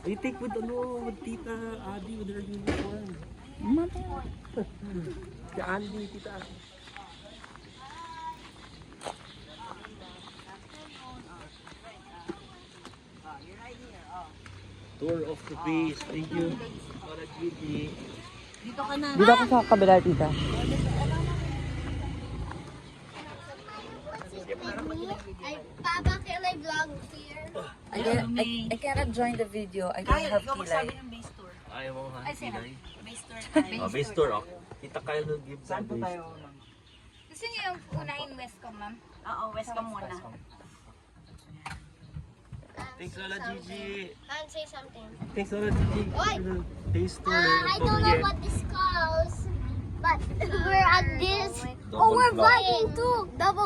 I take with with Tita Adi with her uniform. Si Andy, Tita Adi. Tour of the base. Thank you. Para Gigi. Dito ka na. Dito ako sa kabila, tita. Papa, can I vlog here? I cannot join the video. I don't Kyle, have ikaw magsabi kilay. ng base tour. Ayaw mo ha? Ay, sino? Pinay. Base tour. Base tour ako. Tita Kyle will give Saan the po base. tayo? Gusto niyo yung unahin West ko, ma'am? Oo, west ka muna. Thanks Lola Gigi. I'll say something. Thanks Lola Gigi. Oi! For the base tour. I don't know what this calls, but we're at this. Double We're block. flying too. Double